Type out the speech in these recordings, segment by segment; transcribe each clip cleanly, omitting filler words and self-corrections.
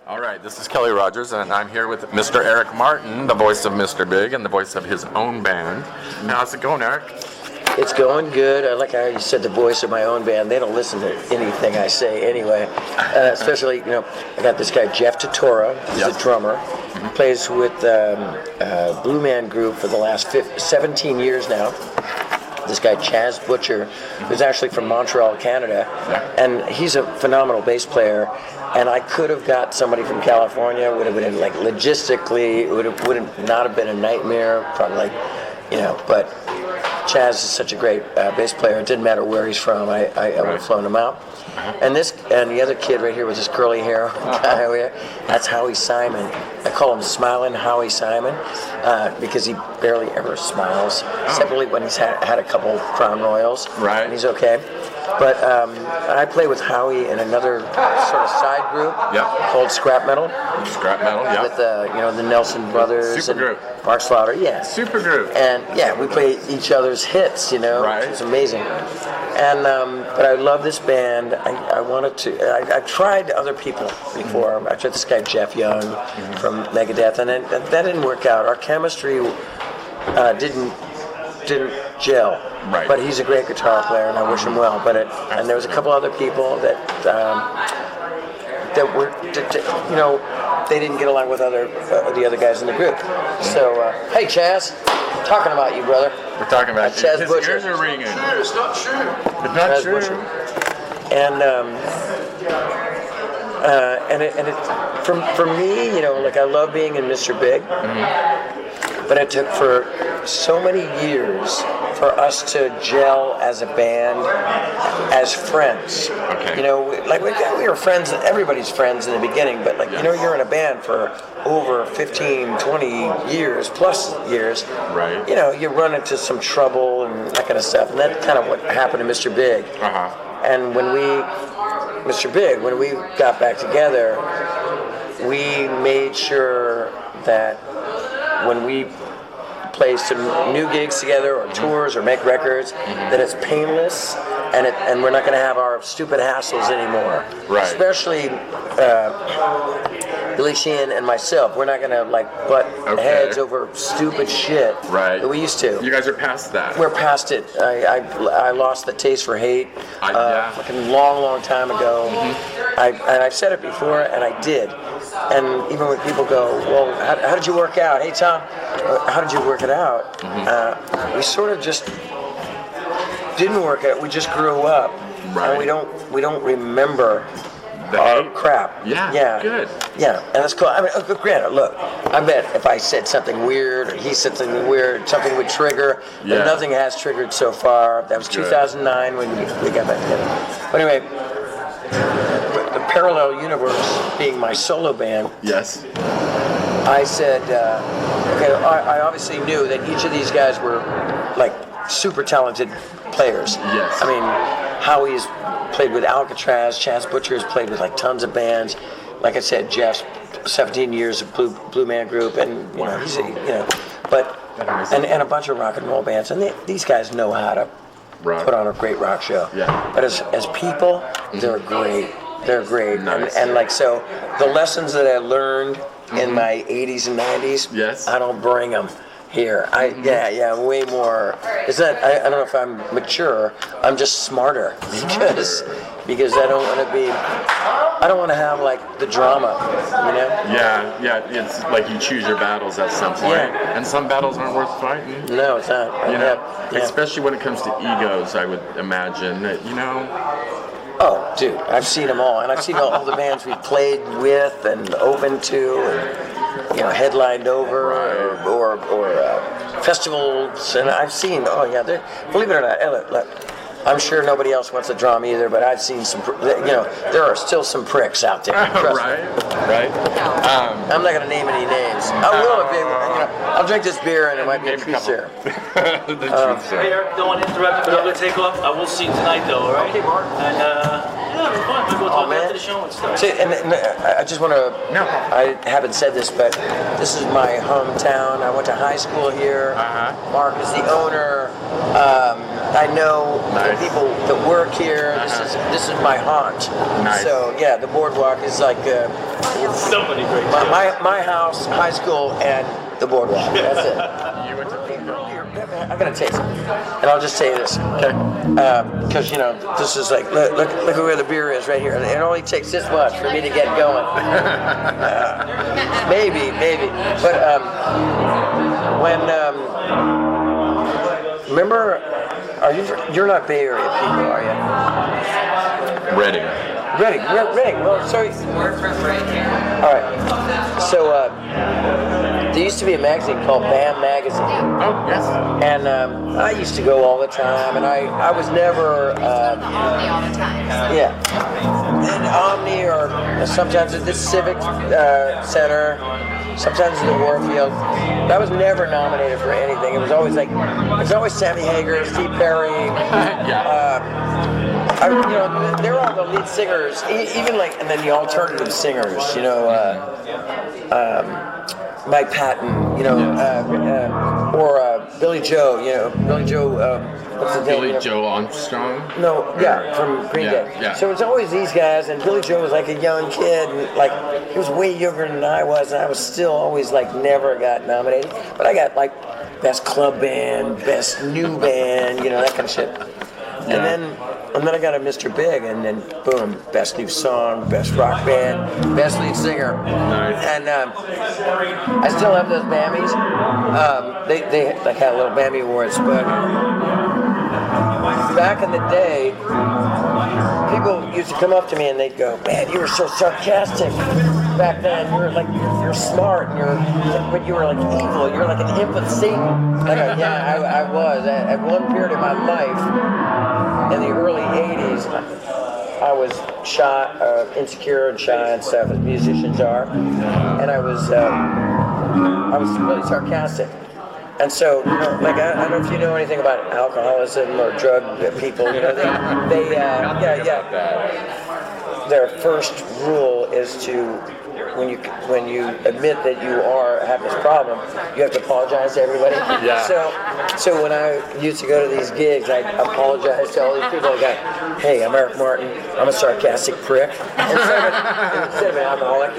All right, this is Kelly Rodgers, and I'm here with Mr. Eric Martin, the voice of Mr. Big and the voice of his own band. How's it going, Eric? It's going good. I like how you said the voice of my own band. They don't listen to anything I say anyway. Especially, I got this guy, Jeff Totora. He's a drummer. He plays with Blue Man Group for the last 17 years now. This guy, Chaz Butcher, who's actually from Montreal, Canada. And he's a phenomenal bass player. And I could have got somebody from California. Would have been logistically, it would have not have been a nightmare. Probably, but Chaz is such a great bass player. It didn't matter where he's from. I would have flown him out. And the other kid right here with his curly hair, that's Howie Simon. I call him Smiling Howie Simon because he barely ever smiles, separately when he's had a couple Crown Royals. Right. And he's okay. But I play with Howie in another sort of side group called Scrap Metal. Scrap Metal, yeah. With the Nelson Brothers Super group. and Mark Slaughter, Super group. And we play each other's hits, Right. It's amazing. And but I love this band. I've tried other people before. I tried this guy Jeff Young from Megadeth, and that didn't work out. Our chemistry didn't gel. Right. But he's a great guitar player, and I wish him well. And there was a couple other people that were, they didn't get along with the other guys in the group. So, hey, Chaz, talking about you, brother. We're talking about Chaz His Butcher. ears are ringing. It's not true. It's not Chaz true. Butcher. And for me, I love being in Mr. Big, but it took for so many years for us to gel as a band, as friends. Okay. We were friends, everybody's friends in the beginning, but you're in a band for over 15, 20 years, plus years. Right. You run into some trouble and that kind of stuff, and that's kind of what happened to Mr. Big. And when we got back together, we made sure that when we play some new gigs together or tours or make records, that it's painless and we're not going to have our stupid hassles anymore. Right. Especially Billy Sheehan and myself. We're not going to butt heads over stupid shit that we used to. You guys are past that. We're past it. I lost the taste for hate like a long time ago. I've said it before, and I did. And even when people go, well, how did you work out? Hey, Tom, how did you work it out? We sort of just didn't work it out. We just grew up, and we don't remember our crap. Yeah. Good. Yeah, and that's cool. I mean, granted, look, I bet if I said something weird or he said something weird, something would trigger. But nothing has triggered so far. That was 2009 when we got back together. But anyway, the Parallel Universe being my solo band. Yes. I said, I obviously knew that each of these guys were super talented players. Yes. I mean, Howie's played with Alcatraz, Chaz Butcher's played with tons of bands. Like I said, Jeff's 17 years of Blue Man Group, and he's and a bunch of rock and roll bands. And these guys know how to put on a great rock show. Yeah. But as people, they're great. They're great. Nice. And so the lessons that I learned in my 80s and 90s, I don't bring them here. Way more. It's not. I don't know if I'm mature. I'm just smarter because I don't want to be. I don't want to have the drama, Yeah. It's like you choose your battles at some point, and some battles aren't worth fighting. No, it's not. Especially when it comes to egos, I would imagine. Oh, dude, I've seen them all, and I've seen all the bands we've played with and opened to, and headlined over or festivals, and I've seen. Believe it or not, look, I'm sure nobody else wants to draw me either, but I've seen some. There are still some pricks out there. Right. I'm not going to name any names. I will if I'll drink this beer and it might be a truth serum. The truth serum. Hey, Eric, don't want to interrupt, but I'm going to take off. I will see you tonight, though, all right? Okay, Mark. And, it was fun. We'll go talk after the show and stuff. See, and I just want to. No. I haven't said this, but this is my hometown. I went to high school here. Mark is the owner. I know Nice. the people that work here. This is my haunt. Nice. So yeah, the boardwalk is like it's So many great my house, high school, and the boardwalk. That's it. You went to I'm gonna taste it, and I'll just say this, okay? Because this is like look where the beer is right here. It only takes this much for me to get going. Maybe, but when remember, you're not Bay Area people, are you? Reading. Reading. Well, sorry. We're from right here. All right. So there used to be a magazine called BAM Magazine. Oh, yes. And I used to go all the time, and I was never, Omni all the time. yeah, at Omni or sometimes at the Civic Center, sometimes at the Warfield. I was never nominated for anything. It was always Sammy Hagar, Steve Perry. They're all the lead singers, even and then the alternative singers, Mike Patton, or Billy Joe, Billy Joe, what's the name? Billy Joe Armstrong. No, yeah, from Green Day. Yeah. So it's always these guys, and Billy Joe was like a young kid, and he was way younger than I was, and I was still always never got nominated. But I got best club band, best new band, that kind of shit. And then I got a Mr. Big, and then boom, best new song, best rock band, best lead singer. Nice. And I still have those Bammies. They had little Bammy awards, but back in the day, people used to come up to me and they'd go, "Man, you were so sarcastic back then. You're smart, but you were evil. You're like an imp of Satan." I go, "Yeah, I was. At one period of my life, in the early '80s, I was shy, insecure and shy and stuff, as musicians are, and I was really sarcastic." And so, I don't know if you know anything about alcoholism or drug people. Their first rule is to, when you admit that you have this problem, you have to apologize to everybody. Yeah. So when I used to go to these gigs, I apologized to all these people. I go, "Hey, I'm Eric Martin. I'm a sarcastic prick." Instead of an alcoholic,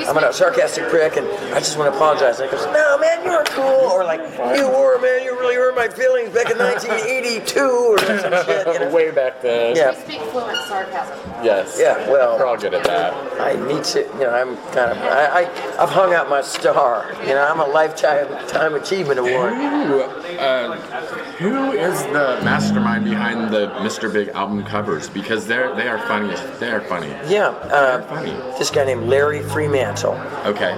I'm a sarcastic prick, and I just want to apologize. And I goes, "No, man, you were cool," or "You were, man. You really hurt my feelings back in 1982," or some shit. Way back then. Yeah. We speak fluent sarcasm. Yes. Yeah. Well, We're all good at that. I need to, I'm kind of, I've hung out my star. I'm a lifetime achievement award. Who is the mastermind behind the Mr. Big album covers? Because they are funny. They are funny. Yeah. They're funny. This guy named Larry Fremantle. Okay.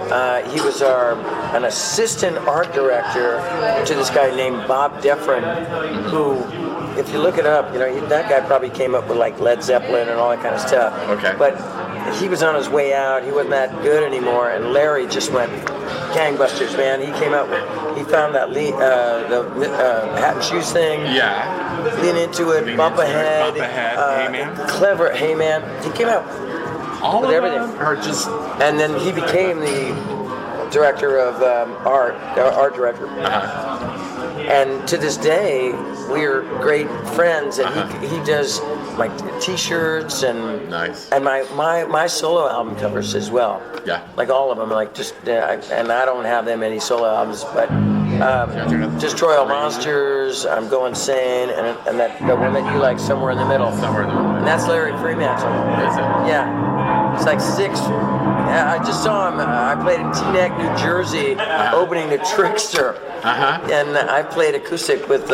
He was an assistant art director to this guy named Bob Defrin, who, if you look it up, that guy probably came up with Led Zeppelin and all that kind of stuff. Okay. But he was on his way out. He wasn't that good anymore, and Larry just went gangbusters, man. He came out with, he found that the hat and shoes thing. Yeah. Lean into it, bump ahead. Hey Man. Clever, hey man. He came out All with of everything. them are just. And then he became the director of art director. And to this day, we're great friends, and he does my T-shirts and Nice. and my solo album covers as well. Yeah. All of them, and I don't have that many solo albums, but just Royal Monsters, I'm Going Sane, and that the one that you like, Somewhere in the Middle. Somewhere in the middle. And that's Larry Fremantle. Is it? Yeah, it's 6. I just saw him. I played in Teaneck, New Jersey, opening the Trickster. And I played acoustic with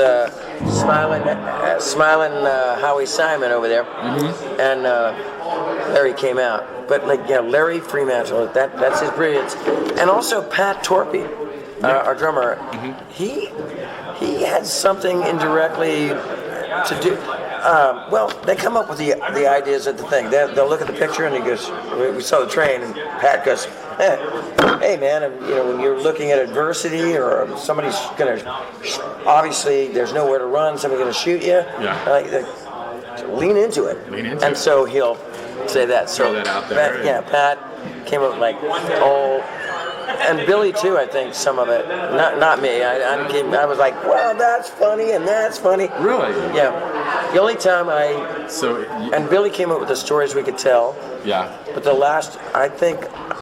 smiling Howie Simon over there. And Larry came out. But Larry Fremantle, that's his brilliance. And also Pat Torpy, our drummer. He had something indirectly to do. They come up with the ideas of the thing. They'll look at the picture and he goes, "We saw the train," and Pat goes, "Hey man, when you're looking at adversity or somebody's gonna, obviously there's nowhere to run, somebody's gonna shoot you. Lean into it." And so he'll say that. So Throw that out there. Pat came up and Billy too. I think some of it. Not me. I'm kidding. I was like, well, that's funny and that's funny. Really? Yeah. The only time So, and Billy came up with the stories we could tell. yeah. But the last, I think